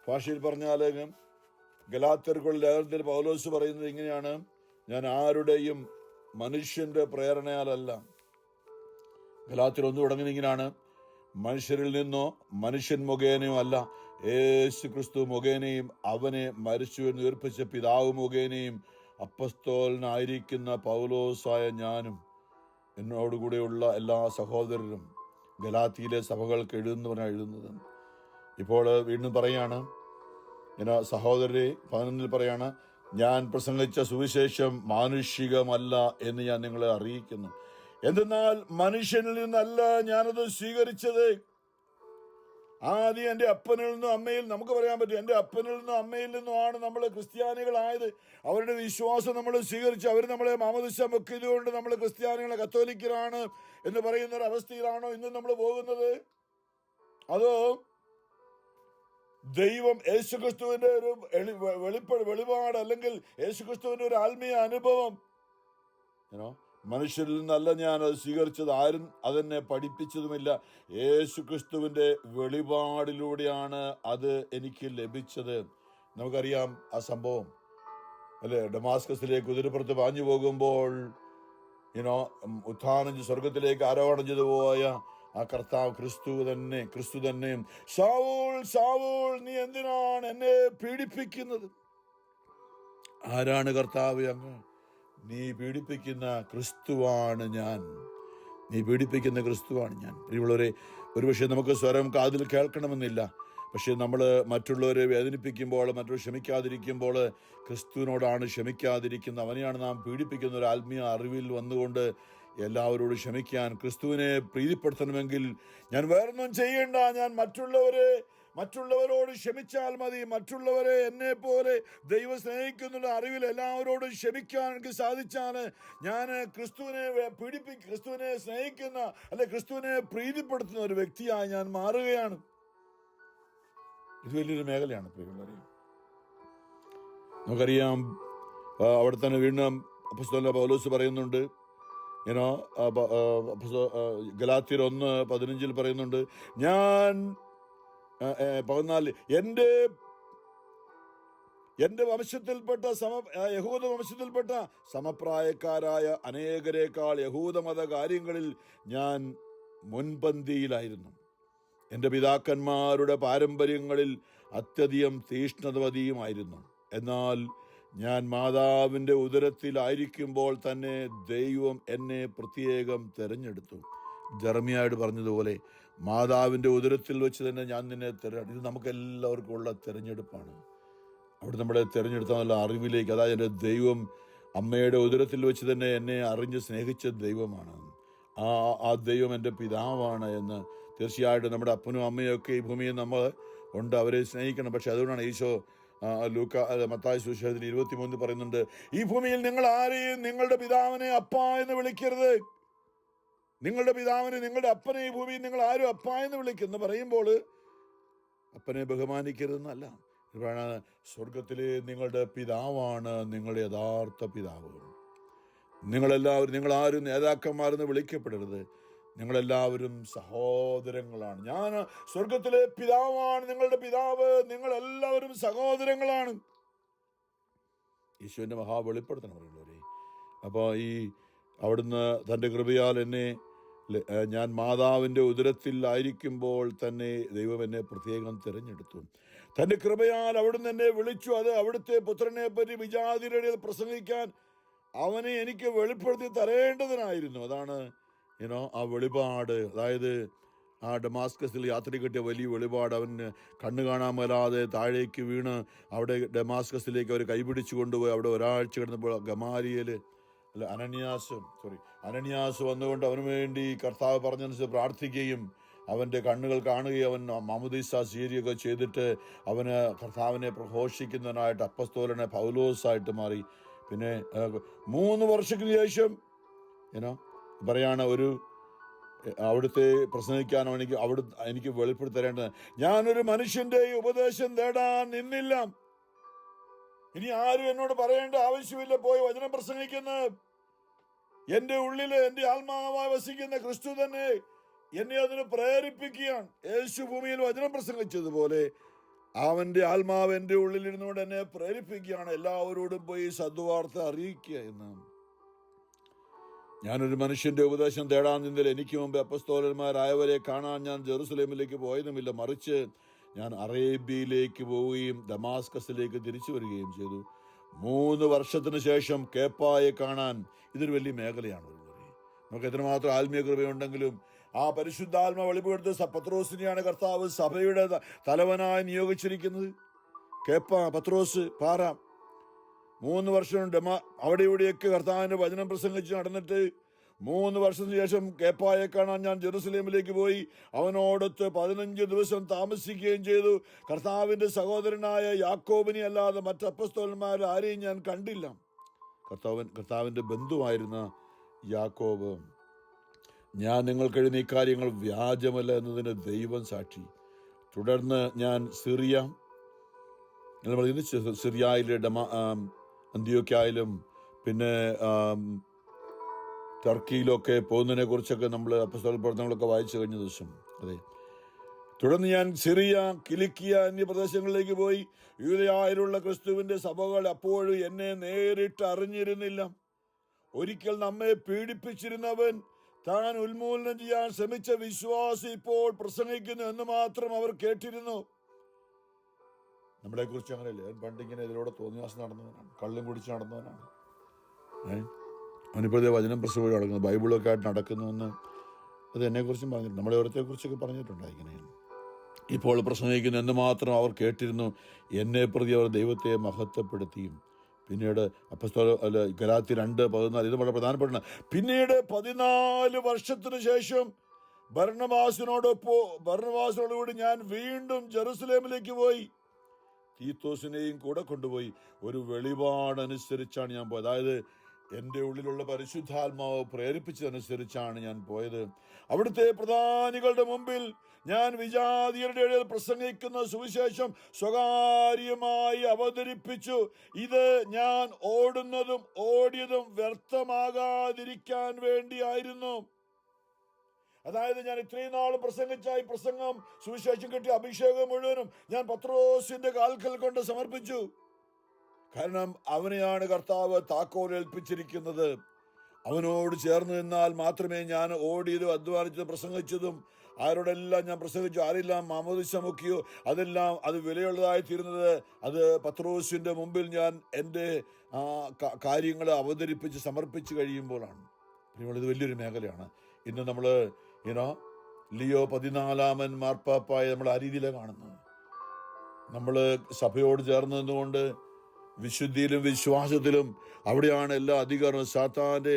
B: ഭാഷയിൽ പറഞ്ഞാൽ ഗലാത്യർക്കുള്ള ലേഖനത്തിൽ പൗലോസ് പറയുന്നത് ഇങ്ങനെയാണ്, ഞാൻ ആരുടെയും മനുഷ്യന്റെ പ്രേരണയാലല്ല. ഗലാത്യർ 1 തുടങ്ങുന്നത് ഇങ്ങനെയാണ്, മനുഷ്യരിൽ നിന്നോ മനുഷ്യൻ മുഖേനയോ അല്ല, യേശു ക്രിസ്തു മുഖേനയും അവനെ മരിച്ചുവെന്ന് ഉയർപ്പിച്ച പിതാവ് മുഖേനയും അപ്പോസ്തലനായിരിക്കുന്ന പൗലോസായ ഞാനും എന്നോടുകൂടെയുള്ള എല്ലാ സഹോദരരും ഗലാത്തിയിലെ സഭകൾക്ക് എഴുതുന്നത്. ഇപ്പോൾ വീണ്ടും പറയാണ്, സഹോദരരെ 11 പറയാണ്, ഞാൻ പ്രസംഗിച്ച സുവിശേഷം മാനുഷികമല്ല എന്ന് ഞാൻ നിങ്ങളെ അറിയിക്കുന്നു. എന്തെന്നാൽ മനുഷ്യനിൽ നിന്നല്ല ഞാനത് സ്വീകരിച്ചത്. ആദ്യം എൻ്റെ അപ്പനിൽ നിന്നും അമ്മയിൽ, നമുക്ക് പറയാൻ പറ്റും, എൻ്റെ അപ്പനിൽ നിന്നും അമ്മയിൽ നിന്നുമാണ് നമ്മൾ ക്രിസ്ത്യാനികളായത്. അവരുടെ വിശ്വാസം നമ്മൾ സ്വീകരിച്ച് അവർ നമ്മളെ മാമോദീസ മുക്കിയതുകൊണ്ട് നമ്മൾ ക്രിസ്ത്യാനികളെ കത്തോലിക്കരാണ് എന്ന് പറയുന്ന ഒരു അവസ്ഥയിലാണോ ഇന്നും നമ്മൾ പോകുന്നത്? അതോ ദൈവം യേശുക്രിസ്തുവിന്റെ ഒരു വെളിപാട് അല്ലെങ്കിൽ യേശുക്രിസ്തുവിന്റെ ഒരു ആത്മീയ അനുഭവം മനുഷ്യരിൽ നിന്നല്ല ഞാൻ അത് സ്വീകരിച്ചത്, ആരും അതെന്നെ പഠിപ്പിച്ചതുമില്ല, യേശുക്രിസ്തുവിന്റെ വെളിപാടിലൂടെയാണ് അത് എനിക്ക് ലഭിച്ചത്. നമുക്കറിയാം ആ സംഭവം അല്ലെ, ഡമാസ്കസിലേക്ക് കുതിരപ്പുറത്ത് പാഞ്ഞു പോകുമ്പോൾ ഉത്ഥാനം സ്വർഗത്തിലേക്ക് ആരോഹണം ചെയ്തു പോയ ആ കർത്താവ് ക്രിസ്തു തന്നെ ശൗൽ ശൗൽ നീ എന്തിനാണ് എന്നെ പീഡിപ്പിക്കുന്നത്? ആരാണ് കർത്താവ്? അങ്ങ് നീ പീഡിപ്പിക്കുന്ന ക്രിസ്തുവാണ് ഞാൻ. പ്രിയമുള്ളവരെ, ഒരുപക്ഷെ നമുക്ക് സ്വരം കാതിൽ കേൾക്കണമെന്നില്ല. പക്ഷെ നമ്മൾ മറ്റുള്ളവരെ വേദനിപ്പിക്കുമ്പോൾ, മറ്റുള്ളവർ ക്ഷമിക്കാതിരിക്കുമ്പോൾ ക്രിസ്തുവിനോടാണ് ക്ഷമിക്കാതിരിക്കുന്നത്. അവനെയാണ് നാം പീഡിപ്പിക്കുന്ന ഒരു ആത്മീയ അറിവിൽ വന്നുകൊണ്ട് എല്ലാവരോടും ക്ഷമിക്കാൻ, ക്രിസ്തുവിനെ പ്രീതിപ്പെടുത്തണമെങ്കിൽ ഞാൻ വേറൊന്നും ചെയ്യേണ്ട, ഞാൻ മറ്റുള്ളവരോട് ക്ഷമിച്ചാൽ മതി. മറ്റുള്ളവരെ എന്നെ പോലെ ദൈവം സ്നേഹിക്കുന്നുള്ള അറിവിൽ എല്ലാവരോടും ക്ഷമിക്കാൻ എനിക്ക് സാധിച്ചാൽ ഞാൻ ക്രിസ്തുവിനെ സ്നേഹിക്കുന്ന അല്ലെ ക്രിസ്തുവിനെ പ്രീതിപ്പെടുത്തുന്ന ഒരു വ്യക്തിയായി ഞാൻ മാറുകയാണ്. ഇത് വലിയൊരു മേഖലയാണ് പ്രിയമുള്ളവരെ. നമുക്കറിയാം, അവിടെ തന്നെ വീണ്ടും അപ്പോസ്തലൻ പൗലോസ് പറയുന്നുണ്ട്, ഗലാത്യർ 1:15 പറയുന്നുണ്ട്, ഞാൻ 14 എന്റെ വംശത്തിൽപ്പെട്ട യഹൂദ വംശത്തിൽപ്പെട്ട സമപ്രായക്കാരായ അനേകരെക്കാൾ യഹൂദമത കാര്യങ്ങളിൽ ഞാൻ മുൻപന്തിയിലായിരുന്നു. എൻ്റെ പിതാക്കന്മാരുടെ പാരമ്പര്യങ്ങളിൽ അത്യധികം തീഷ്ണതവതിയുമായിരുന്നു. എന്നാൽ ഞാൻ മാതാവിൻ്റെ ഉദരത്തിലായിരിക്കുമ്പോൾ തന്നെ ദൈവം എന്നെ പ്രത്യേകം തിരഞ്ഞെടുത്തു. ജെറമ്യായോട് പറഞ്ഞതുപോലെ മാതാവിൻ്റെ ഉദരത്തിൽ വെച്ച് തന്നെ ഞാൻ നിന്നെ ഇത് നമുക്കെല്ലാവർക്കും ഉള്ള തിരഞ്ഞെടുപ്പാണ്. അവിടെ നമ്മളെ തിരഞ്ഞെടുത്താൽ അറിവിലേക്ക്, അതായത് എൻ്റെ ദൈവം അമ്മയുടെ ഉദരത്തിൽ വെച്ച് തന്നെ എന്നെ അറിഞ്ഞ് സ്നേഹിച്ച ദൈവമാണ്. ആ ദൈവം എൻ്റെ പിതാവാണ് എന്ന് തീർച്ചയായിട്ടും നമ്മുടെ അപ്പനും അമ്മയും ഒക്കെ ഈ ഭൂമിയിൽ നമ്മൾ ഉണ്ട്, അവരെ സ്നേഹിക്കണം. പക്ഷെ അതുകൊണ്ടാണ് ഈശോ മത്തായി സുവിശേഷത്തിൽ 23 പറയുന്നുണ്ട്, ഈ ഭൂമിയിൽ നിങ്ങൾ ആരെയും നിങ്ങളുടെ പിതാവിനെ അപ്പ എന്ന് വിളിക്കരുത്. നിങ്ങളുടെ പിതാവിനെ, നിങ്ങളുടെ അപ്പനെ ഈ ഭൂമിയിൽ നിങ്ങൾ ആരും അപ്പ എന്ന് വിളിക്കുന്നു പറയുമ്പോൾ അപ്പനെ ബഹുമാനിക്കരുതെന്നല്ല. സ്വർഗത്തിലെ നിങ്ങളുടെ പിതാവാണ് നിങ്ങളുടെ യഥാർത്ഥ പിതാവ്. നിങ്ങളാരും നേതാക്കന്മാരെന്ന് വിളിക്കപ്പെടരുത്. നിങ്ങളെല്ലാവരും സഹോദരങ്ങളാണ്. ഞാൻ സ്വർഗത്തിലെ പിതാവാണ് നിങ്ങളുടെ പിതാവ്, നിങ്ങളെല്ലാവരും സഹോദരങ്ങളാണ്. ഈശോന്റെ മഹാവെളിപ്പെടുത്തണം പറയുന്നവരെ. അപ്പോൾ ഈ അവിടുന്ന് തൻ്റെ കൃപയാൽ എന്നെ, ഞാൻ മാതാവിൻ്റെ ഉദരത്തിലായിരിക്കുമ്പോൾ തന്നെ ദൈവം എന്നെ പ്രത്യേകം തിരഞ്ഞെടുത്തു. തൻ്റെ കൃപയാൽ അവിടുന്ന് എന്നെ വിളിച്ചു. അത് അവിടുത്തെ പുത്രനെ പറ്റി വിജാതിരുടെ പ്രസംഗിക്കാൻ അവനെ എനിക്ക് വെളിപ്പെടുത്തി തരേണ്ടതിനായിരുന്നു. അതാണ് ആ വെളിപാട്. അതായത് ആ ഡമാസ്കസിൽ യാത്ര കിട്ടിയ വലിയ വെളിപാട്. അവന് കണ്ണു കാണാൻ മേലാതെ താഴേക്ക് വീണ് അവിടെ ഡമാസ്കസിലേക്ക് അവർ കൈപിടിച്ചു കൊണ്ടുപോയി. അവിടെ ഒരാഴ്ച കിടന്നപ്പോൾ അനന്യാസ് വന്നുകൊണ്ട് അവന് വേണ്ടി കർത്താവ് പറഞ്ഞനുസരിച്ച് പ്രാർത്ഥിക്കുകയും അവൻ്റെ കണ്ണുകൾ കാണുകയും അവൻ മാമോദീസ സ്വീകരിക്കുകയൊക്കെ ചെയ്തിട്ട് അവന് കർത്താവിനെ പ്രഘോഷിക്കുന്നതിനായിട്ട് അപ്പസ്തോലനെ പൗലോസായിട്ട് മാറി. പിന്നെ 3 വർഷത്തിന് ശേഷം പറയാണ്, അവിടുത്തെ പ്രസംഗിക്കാൻ എനിക്ക് വെളിപ്പെടുത്തി തരേണ്ടത്, ഞാനൊരു മനുഷ്യന്റെ ഉപദേശം തേടാൻ നിന്നില്ല. ഇനി ആരും എന്നോട് പറയേണ്ട ആവശ്യമില്ല, പോയി വചനം പ്രസംഗിക്കുന്നത്. എന്റെ ഉള്ളില് എന്റെ ആത്മാവായി വസിക്കുന്ന ക്രിസ്തു തന്നെ എന്നെ അതിന് പ്രേരിപ്പിക്കുകയാണ്. യേശു ഭൂമിയിൽ വചനം പ്രസംഗിച്ചതുപോലെ അവന്റെ ആത്മാവ് എന്റെ ഉള്ളിലിരുന്നുകൊണ്ട് എന്നെ പ്രേരിപ്പിക്കുകയാണ്, എല്ലാവരോടും പോയി സദ്വാർത്ത അറിയിക്കുക എന്ന്. ഞാനൊരു മനുഷ്യന്റെ ഉപദേശം തേടാൻ നിന്നില്ല. എനിക്ക് മുമ്പ് അപ്പസ്തോലന്മാരായവരെ കാണാൻ ഞാൻ ജെറുസലേമിലേക്ക് പോയതുമില്ല. മറിച്ച് ഞാൻ അറേബ്യയിലേക്ക് പോവുകയും ദമാസ്കസിലേക്ക് തിരിച്ചു വരികയും ചെയ്തു. 3 വർഷത്തിന് ശേഷം കേപ്പായെ കാണാൻ, ഇതൊരു വലിയ മേഖലയാണ്. നമുക്ക് എത്രമാത്രം ആത്മീയ കൃപയുണ്ടെങ്കിലും ആ പരിശുദ്ധാത്മ വെളിപ്പെടുത്ത പത്രോസിനെയാണ് കർത്താവ് സഭയുടെ തലവനായി നിയോഗിച്ചിരിക്കുന്നത്. പത്രോസ് പാറ 3 വർഷം അവിടെ ഇവിടെയൊക്കെ കർത്താവിന്റെ വചനം പ്രസംഗിച്ച് നടന്നിട്ട് 3 വർഷത്തിന് ശേഷം കേപ്പായെ കാണാൻ ഞാൻ ജെറുസലേമിലേക്ക് പോയി. അവനോടൊത്ത് 15 ദിവസം താമസിക്കുകയും ചെയ്തു. കർത്താവിന്റെ യാക്കോബിനെ അല്ലാതെ മറ്റ് അപ്പസ്തോലന്മാർ ആരെയും ഞാൻ കണ്ടില്ല. കർത്താവിന്റെ ബന്ധുവായിരുന്ന യാക്കോബ്, ഞാൻ നിങ്ങൾക്ക് എഴുതിയ ഈ കാര്യങ്ങൾ വ്യാജമല്ല എന്നതിന് ദൈവം സാക്ഷി. തുടർന്ന് ഞാൻ സിറിയയിലെ അന്ത്യോക്യയിലും പിന്നെ ടർക്കിയിലൊക്കെ പോകുന്നതിനെ കുറിച്ചൊക്കെ നമ്മൾ അപ്പോസ്തല പ്രവർത്തനങ്ങളൊക്കെ വായിച്ചു കഴിഞ്ഞ ദിവസം. അതെ, തുടർന്ന് ഞാൻ സിറിയ, കിലിക്കിയ എന്നീ പ്രദേശങ്ങളിലേക്ക് പോയി. യൂദയായിലുള്ള ക്രിസ്തുവിന്റെ സഭകൾ അപ്പോഴും എന്നെ നേരിട്ട് അറിഞ്ഞിരുന്നില്ല. ഒരിക്കൽ നമ്മെ പീഡിപ്പിച്ചിരുന്നവൻ താൻ ഉന്മൂലനം ചെയ്യാൻ ശ്രമിച്ച വിശ്വാസി ഇപ്പോൾ പ്രസംഗിക്കുന്നു എന്ന് മാത്രം അവർ കേട്ടിരുന്നു. നമ്മളെ കുറിച്ച് അങ്ങനെയല്ലേ? പണ്ടിങ്ങനെ ഇതിലൂടെ തോന്നിവാസം നടന്നവനാണ്, കള്ളും കുടിച്ച് നടന്നവനാണ്. അവനിപ്പോഴത്തെ വചനം പ്രസംഗം നടക്കുന്നത്, ബൈബിളൊക്കെ ആയിട്ട് നടക്കുന്നുവെന്ന് അത് എന്നെക്കുറിച്ചും പറഞ്ഞിട്ടുണ്ട്. നമ്മളെ ഓരോരുത്തരെക്കുറിച്ചൊക്കെ പറഞ്ഞിട്ടുണ്ട്. ഇങ്ങനെ ഇപ്പോൾ പ്രസംഗിക്കുന്നു എന്ന് മാത്രം അവർ കേട്ടിരുന്നു. എന്നെ പ്രതി അവർ ദൈവത്തെ മഹത്വപ്പെടുത്തിയും. പിന്നീട് ഗലാത്യ 2:14 ഇത് വളരെ പ്രധാനപ്പെട്ട. പിന്നീട് 14 വർഷത്തിന് ശേഷം ബർന്നബാസിനോടുകൂടി ഞാൻ വീണ്ടും ജെറുസലേമിലേക്ക് പോയി. തീത്തോസിനെയും കൂടെ കൊണ്ടുപോയി. ഒരു വെളിപാടനുസരിച്ചാണ് ഞാൻ പോയത്. അതായത് എൻ്റെ ഉള്ളിലുള്ള പരിശുദ്ധാത്മാവ് പ്രേരിപ്പിച്ചതനുസരിച്ചാണ് ഞാൻ പോയത്. അവിടുത്തെ പ്രധാനികളുടെ മുമ്പിൽ ഞാൻ വിജാതിയരുടെ ഇടയിൽ പ്രസംഗിക്കുന്ന സുവിശേഷം സ്വകാര്യമായി അവതരിപ്പിച്ചു. ഇത് ഞാൻ ഓടിയതും വ്യർത്ഥമാകാതിരിക്കാൻ വേണ്ടിയായിരുന്നു. അതായത് ഞാൻ ഇത്രയും നാൾ പ്രസംഗിച്ച ഈ പ്രസംഗം, സുവിശേഷം കിട്ടിയ അഭിഷേകം മുഴുവനും ഞാൻ പത്രോസിന്റെ കാൽക്കൽ കൊണ്ട് സമർപ്പിച്ചു. കാരണം അവനെയാണ് കർത്താവ് താക്കോൽ ഏൽപ്പിച്ചിരിക്കുന്നത്. അവനോട് ചേർന്ന് നിന്നാൽ മാത്രമേ ഞാൻ ഓടിയതും അധ്വാനിച്ചതും പ്രസംഗിച്ചതും ആരോടെല്ലാം ഞാൻ പ്രസംഗിച്ചു, ആരെല്ലാം മാമോദിസ മുക്കിയോ അതെല്ലാം അത് വിലയുള്ളതായി തീരുന്നത് അത് പത്രോസിന്റെ മുമ്പിൽ ഞാൻ എൻ്റെ കാര്യങ്ങൾ അവതരിപ്പിച്ച് സമർപ്പിച്ച് കഴിയുമ്പോഴാണ്. ഇത് വലിയൊരു മേഖലയാണ്. ഇന്ന് നമ്മൾ ലിയോ 14 മാർപ്പാപ്പായെ നമ്മൾ ആ രീതിയിലാണ് കാണുന്നത്. നമ്മൾ സഭയോട് ചേർന്ന് നിന്നുകൊണ്ട് വിശുദ്ധിയിലും വിശ്വാസത്തിലും അവിടെയാണ് എല്ലാ അധികാരവും. സാത്താന്റെ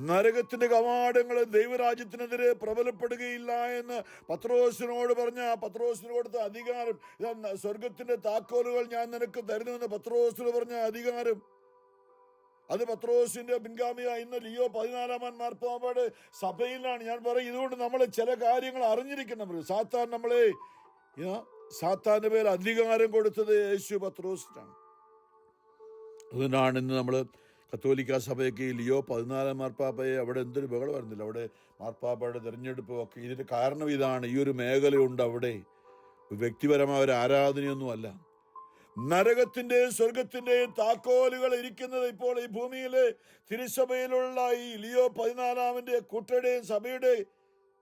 B: നരകത്തിന്റെ കവാടങ്ങൾ ദൈവരാജ്യത്തിനെതിരെ പ്രബലപ്പെടുകയില്ല എന്ന് പത്രോസിനോട് പറഞ്ഞ പത്രോസിന് കൊടുത്ത അധികാരം, ഇതാ സ്വർഗത്തിന്റെ താക്കോലുകൾ ഞാൻ നിനക്ക് തരുന്നുവെന്ന് പത്രോസിന് പറഞ്ഞ അധികാരം, അത് പത്രോസിന്റെ പിൻഗാമിയായ ഇന്ന് ലിയോ 14 മാർപ്പാപ്പയുടെ സഭയിലാണ്. ഞാൻ പറയും, ഇതുകൊണ്ട് നമ്മൾ ചില കാര്യങ്ങൾ അറിഞ്ഞിരിക്കണം. സാത്താന്റെ പേര് അധികാരം കൊടുത്തത് യേശു പത്രോസിനാണ്. അതുകൊണ്ടാണ് ഇന്ന് നമ്മൾ കത്തോലിക്ക സഭയ്ക്ക് ലിയോ 14 മാർപ്പാപ്പയെ അവിടെ എന്തൊരു ബഹളം വരുന്നില്ല. അവിടെ മാർപ്പാപ്പയുടെ തിരഞ്ഞെടുപ്പും ഒക്കെ ഇതിന്റെ കാരണം ഇതാണ്. ഈ ഒരു മേഖലയുണ്ട് അവിടെ. വ്യക്തിപരമായ ഒരു ആരാധനയൊന്നുമല്ല. നരകത്തിന്റെയും സ്വർഗത്തിന്റെയും താക്കോലുകൾ ഇരിക്കുന്നത് ഇപ്പോൾ ഈ ഭൂമിയിലെ തിരുസഭയിലുള്ള ഈ ലിയോ 14 കൂട്ടരുടെയും സഭയുടെ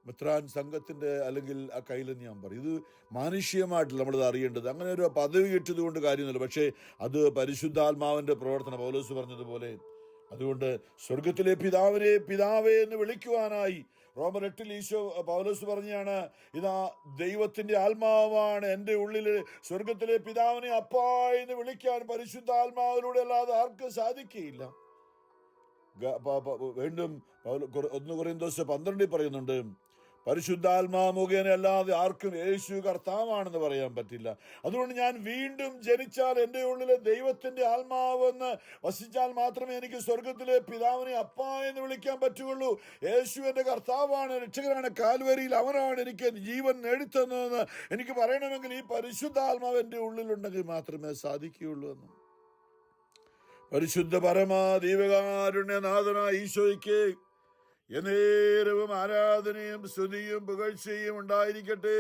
B: മെത്രാൻ സംഘത്തിന്റെ അല്ലെങ്കിൽ ആ കയ്യിലെന്ന് ഞാൻ പറയും. ഇത് മാനുഷികമായിട്ടില്ല നമ്മളിത് അറിയേണ്ടത്. അങ്ങനെ ഒരു പദവി കിട്ടിയത് കൊണ്ട് കാര്യമൊന്നുമില്ല. പക്ഷേ അത് പരിശുദ്ധാത്മാവിന്റെ പ്രവർത്തനം. പൗലോസ് പറഞ്ഞതുപോലെ, അതുകൊണ്ട് സ്വർഗത്തിലെ പിതാവിനെ പിതാവേ എന്ന് വിളിക്കുവാനായി റോമർ 8 പൗലോസ് പറഞ്ഞാണ്, ഇതാ ദൈവത്തിന്റെ ആത്മാവാണ് എൻ്റെ ഉള്ളിൽ. സ്വർഗത്തിലെ പിതാവിനെ അപ്പാ എന്ന് വിളിക്കാൻ പരിശുദ്ധാത്മാവിലൂടെ അല്ലാതെ ആർക്കും സാധിക്കുകയില്ല. വീണ്ടും 1 കൊരിന്തോസ് 12 പറയുന്നുണ്ട്, പരിശുദ്ധാത്മാ മുഖേന അല്ലാതെ ആർക്കും യേശു കർത്താവാണെന്ന് പറയാൻ പറ്റില്ല. അതുകൊണ്ട് ഞാൻ വീണ്ടും ജനിച്ചാൽ എൻ്റെ ഉള്ളിലെ ദൈവത്തിന്റെ ആത്മാവെന്ന് വസിച്ചാൽ മാത്രമേ എനിക്ക് സ്വർഗത്തിലെ പിതാവിനെ അപ്പാ എന്ന് വിളിക്കാൻ പറ്റുകയുള്ളൂ. യേശു എൻ്റെ കർത്താവാണ്, രക്ഷകനാണ്, കാൽവരിയിൽ അവനാണ് എനിക്ക് ജീവൻ നേടിത്തന്നതെന്ന് എനിക്ക് പറയണമെങ്കിൽ ഈ പരിശുദ്ധാത്മാവ് എൻ്റെ ഉള്ളിലുണ്ടെങ്കിൽ മാത്രമേ സാധിക്കുകയുള്ളൂ എന്ന്. പരിശുദ്ധ പരമാ ദൈവകാരുണ്യനാഥനായ ഈശോയ്ക്ക് എന്നേരവും ആരാധനയും സ്തുതിയും പുകഴ്ചയും ഉണ്ടായിരിക്കട്ടെ.